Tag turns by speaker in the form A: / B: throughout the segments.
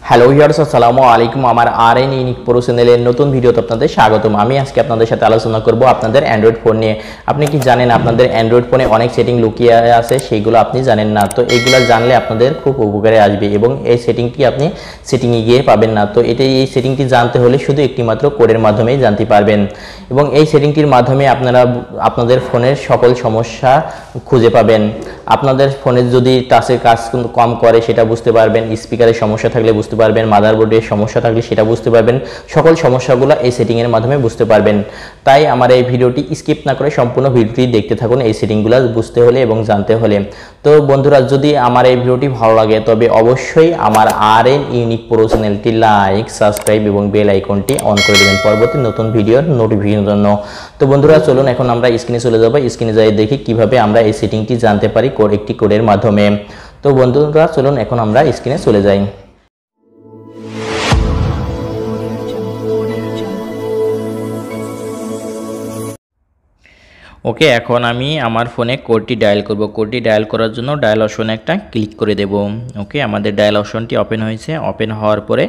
A: Hello viewers, আসসালামু আলাইকুম। আমার আরএন ইউনিক প্রো চ্যানেলের নতুন ভিডিওতে আপনাদের স্বাগতম। আমি আজকে আপনাদের সাথে আলোচনা করব আপনাদের অ্যান্ড্রয়েড ফোন নিয়ে। আপনি কি জানেন আপনাদের অ্যান্ড্রয়েড ফোনে অনেক সেটিং লুকিয়ে আছে, সেইগুলো আপনি জানেন না। তো এইগুলো জানলে আপনাদের খুব উপকারে আসবে এবং এই সেটিংটি আপনি সেটিংয়ে গিয়ে পাবেন না। তো এই সেটিংটি জানতে হলে শুধু একটি মাত্র কোডের মাধ্যমেই জানতে পারবেন এবং এই সেটিংটির মাধ্যমে আপনারা আপনাদের ফোনের সকল সমস্যা খুঁজে পাবেন। আপনাদের ফোনে যদি টাচের কাজ কম করে সেটা বুঝতে পারবেন, স্পিকারের সমস্যা থাকলে বুঝতে পারবেন, মাদারবোর্ডের সমস্যা থাকলে সেটা বুঝতে পারবেন। সকল সমস্যাগুলো এই সেটিংয়ের মাধ্যমে বুঝতে পারবেন। তাই আমার এই ভিডিওটি স্কিপ না করে সম্পূর্ণ ভিডিওটি দেখতে থাকুন এই সেটিংগুলো বুঝতে হলে এবং জানতে হলে। তো বন্ধুরা, যদি আমার এই ভিডিওটি ভালো লাগে তবে অবশ্যই আমার আরএন ইউনিক প্রো চ্যানেলটি লাইক, সাবস্ক্রাইব এবং বেল আইকনটি অন করে দেবেন পরবর্তী নতুন ভিডিওর নোটিফিকেশনের জন্য। তো বন্ধুরা চলুন এখন আমরা স্ক্রিনে চলে যাব। স্ক্রিনে যাই দেখি কিভাবে আমরা এই সেটিংটি জানতে পারি একটি কোডের মাধ্যমে। তো বন্ধুরা চলুন এখন আমরা স্ক্রিনে চলে যাই। ওকে, এখন আমি আমার ফোনে কোডটি ডায়াল করব। কোডটি ডায়াল করার জন্য ডায়াল অপশনে একটা ক্লিক করে দেব। ওকে, আমাদের ডায়াল অপশনটি ওপেন হয়েছে। ওপেন হওয়ার পরে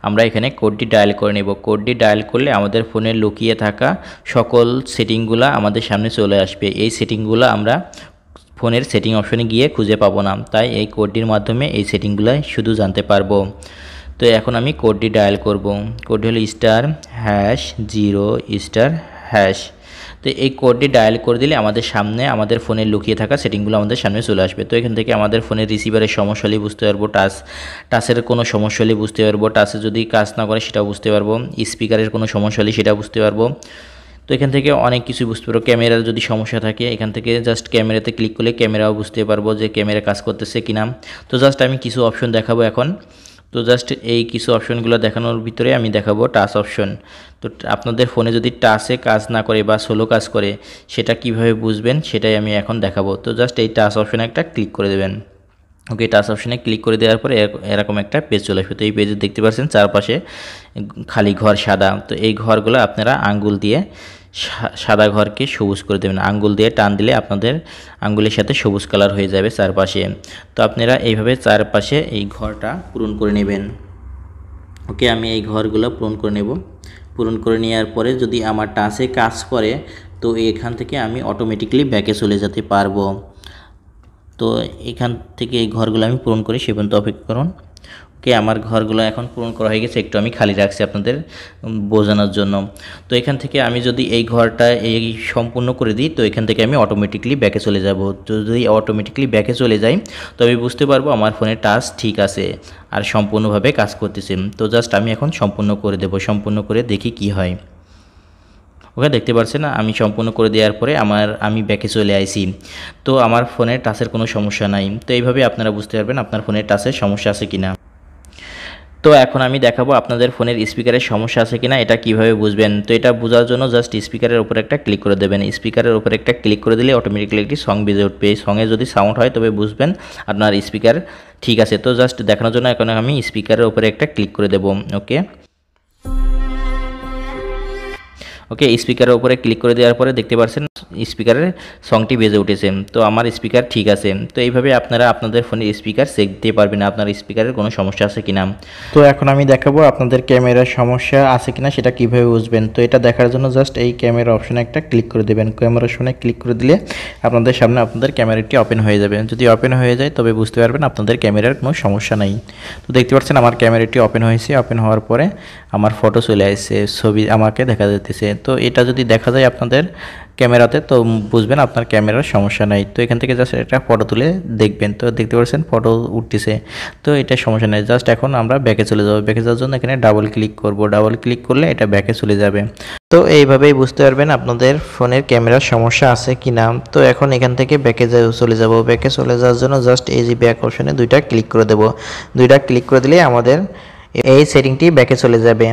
A: আমরা এখানে কোডটি ডায়াল করে নেব। কোডটি ডায়াল করলে আমাদের ফোনে লুকিয়ে থাকা সকল সেটিংগুলো আমাদের সামনে চলে আসবে। এই সেটিংগুলো আমরা ফোনের সেটিং অপশনে গিয়ে খুঁজে পাবো না, তাই এই কোডটির মাধ্যমে এই সেটিংগুলো শুধু জানতে পারবো। তো এখন আমি কোডটি ডায়াল করব। কোডটি হলো *0** তো এই কোডটি ডায়াল করে দিলে আমাদের সামনে আমাদের ফোনে লুকিয়ে থাকা সেটিংগুলো আমাদের সামনে চলে আসবে। তো এখান থেকে আমাদের ফোনের রিসিভারের সমস্যা হলে বুঝতে পারবো, টাচের কোনো সমস্যা হলে বুঝতে পারবো, টাচে যদি কাজ না করে সেটাও বুঝতে পারবো, স্পিকারের কোনো সমস্যা হলে সেটা বুঝতে পারবো। তো এখান থেকে অনেক কিছু বুঝতে পারবো। ক্যামেরার যদি সমস্যা থাকে এখান থেকে জাস্ট ক্যামেরাতে ক্লিক করলে ক্যামেরাও বুঝতে পারবো যে ক্যামেরা কাজ করতেছে কিনা। তো জাস্ট আমি কিছু অপশন দেখাবো এখন। তো জাস্ট এই কিছু অপশনগুলো দেখানোর ভিতরে আমি দেখাবো টাচ অপশন। তো আপনাদের ফোনে যদি টাচে কাজ না করে বা স্লো কাজ করে সেটা কিভাবে বুঝবেন সেটাই আমি এখন দেখাবো। তো জাস্ট এই টাচ অপশনে একটা ক্লিক করে দেবেন। ওকে, টাচ অপশনে ক্লিক করে দেওয়ার পরে এরকম একটা পেজ চলে আসবে। তো এই পেজে দেখতে পাচ্ছেন চারপাশে খালি ঘর সাদা। তো এই ঘরগুলো আপনারা আঙ্গুল দিয়ে সাদা ঘরকে সবুজ করে দেবেন। আঙ্গুল দিয়ে টান দিলে আপনাদের আঙ্গুলের সাথে সবুজ কালার হয়ে যাবে চারপাশে। তো আপনারা এইভাবে চারপাশে এই ঘরটা পূরণ করে নেবেন। ওকে, আমি এই ঘরগুলো পূরণ করে নেব। পূরণ করে নেওয়ার পরে যদি আমার টাচে কাজ করে তো এখান থেকে আমি অটোমেটিক্যালি ব্যাকে চলে যেতে পারবো। তো এখান থেকে এই ঘরগুলো আমি পূরণ করি, সে পর্যন্ত অপেক্ষা করুন। ওকে, আমার ঘরগুলো এখন পূরণ করা হয়ে গেছে। একটু আমি খালি রাখছি আপনাদের বোঝানোর জন্য। তো এখান থেকে আমি যদি এই ঘরটা এই সম্পূর্ণ করে দিই তো এখান থেকে আমি অটোমেটিক্যালি ব্যাকে চলে যাব। তো যদি অটোমেটিক্যালি ব্যাকে চলে যাই তবে বুঝতে পারবো আমার ফোনের টাচ ঠিক আছে আর সম্পূর্ণভাবে কাজ করতেছে। তো জাস্ট আমি এখন সম্পূর্ণ করে দেব। সম্পূর্ণ করে দেখি কি হয়। ওকে, দেখতে পাচ্ছেন না, আমি সম্পূর্ণ করে দেওয়ার পরে আমি ব্যাকে চলে আইছি। তো আমার ফোনের টাচের কোনো সমস্যা নাই। তো এইভাবে আপনারা বুঝতে পারবেন আপনার ফোনের টাচের সমস্যা আছে কিনা। তো এখন আমি দেখাবো আপনাদের ফোনের স্পিকারের সমস্যা আছে কিনা এটা কিভাবে বুঝবেন। তো এটা বোঝার জন্য জাস্ট স্পিকারের উপরে একটা ক্লিক করে দেবেন। স্পিকারের উপরে একটা ক্লিক করে দিলে অটোমেটিক্যালি একটি সং বেজে উঠবে। এই সঙ্গে যদি সাউন্ড হয় তবে বুঝবেন আপনার স্পিকার ঠিক আছে। তো জাস্ট দেখানোর জন্য এখন আমি স্পিকারের উপরে একটা ক্লিক করে দেব। ওকে, স্পিকারের উপরে ক্লিক করে দেওয়ার পরে দেখতে পাচ্ছেন স্পিকারের সংটি বেজে উঠেছে। তো আমার স্পিকার ঠিক আছে। তো এইভাবে আপনারা আপনাদের ফোনের স্পিকার চেক দিতে পারবেন আপনার স্পিকারের কোনো সমস্যা আছে কিনা। তো এখন আমি দেখাবো আপনাদের ক্যামেরার সমস্যা আছে কিনা সেটা কিভাবে বুঝবেন। তো এটা দেখার জন্য জাস্ট এই ক্যামেরা অপশনে একটা ক্লিক করে দেবেন। ক্যামেরা অপশনে ক্লিক করে দিলে আপনাদের সামনে আপনাদের ক্যামেরাটি ওপেন হয়ে যাবে। যদি ওপেন হয়ে যায় তবে বুঝতে পারবেন আপনাদের ক্যামেরার কোনো সমস্যা নাই। তো দেখতে পাচ্ছেন আমার ক্যামেরাটি ওপেন হয়েছে। ওপেন হওয়ার পরে আমার ফটো চলে আসছে, ছবি আমাকে দেখা যাচ্ছে। তো এটা যদি দেখা যায় আপনাদের ক্যামেরাতে তো বুঝবেন আপনার ক্যামেরার সমস্যা নাই। তো এখান থেকে জাস্ট একটা ফটো তুলে দেখবেন। তো দেখতে পাচ্ছেন ফটো উঠতেছে। তো এটা সমস্যা নেই। জাস্ট এখন আমরা ব্যাকে চলে যাব। ব্যাকে যাওয়ার জন্য এখানে ডাবল ক্লিক করব। ডাবল ক্লিক করলে এটা ব্যাকে চলে যাবে। তো এইভাবেই বুঝতে পারবেন আপনাদের ফোনের ক্যামেরার সমস্যা আছে কিনা। তো এখন এখান থেকে ব্যাকে চলে যাব। ব্যাকে চলে যাওয়ার জন্য জাস্ট এই যে ব্যাক অপশনে দুইটা ক্লিক করে দেব। দুইটা ক্লিক করে দিলে আমাদের এই সেটিংটি ব্যাকে চলে যাবে।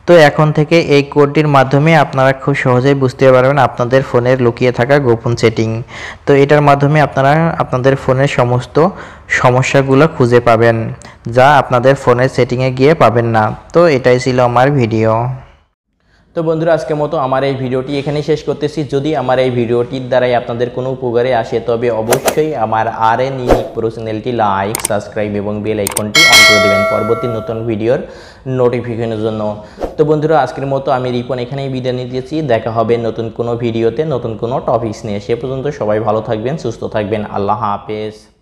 A: তো এখন থেকে এই কোডটির মাধ্যমে আপনারা খুব সহজেই বুঝতে পারবেন আপনাদের ফোনের লুকিয়ে থাকা গোপন সেটিং। তো এটার মাধ্যমে আপনারা আপনাদের ফোনের সমস্ত সমস্যাগুলো খুঁজে পাবেন যা আপনাদের ফোনের সেটিংয়ে গিয়ে পাবেন না। তো এটাই ছিল আমার ভিডিও। তো বন্ধুরা আজকের মতো আমার এই ভিডিওটি এখানেই শেষ করতেছি। যদি আমার এই ভিডিওটির দ্বারাই আপনাদের কোনো উপকারে আসে তবে অবশ্যই আমার RN ইউনিক প্রো চ্যানেলটি লাইক, সাবস্ক্রাইব এবং বেল আইকনটি অন করে দেবেন পরবর্তী নতুন ভিডিওর নোটিফিকেশনের জন্য। তো বন্ধুরা আজকের মতো আমি রিপন এখানেই বিদায় নিতেছি। দেখা হবে নতুন কোনো ভিডিওতে নতুন কোনো টপিকস নিয়ে। সে পর্যন্ত সবাই ভালো থাকবেন, সুস্থ থাকবেন। আল্লাহ হাফেজ।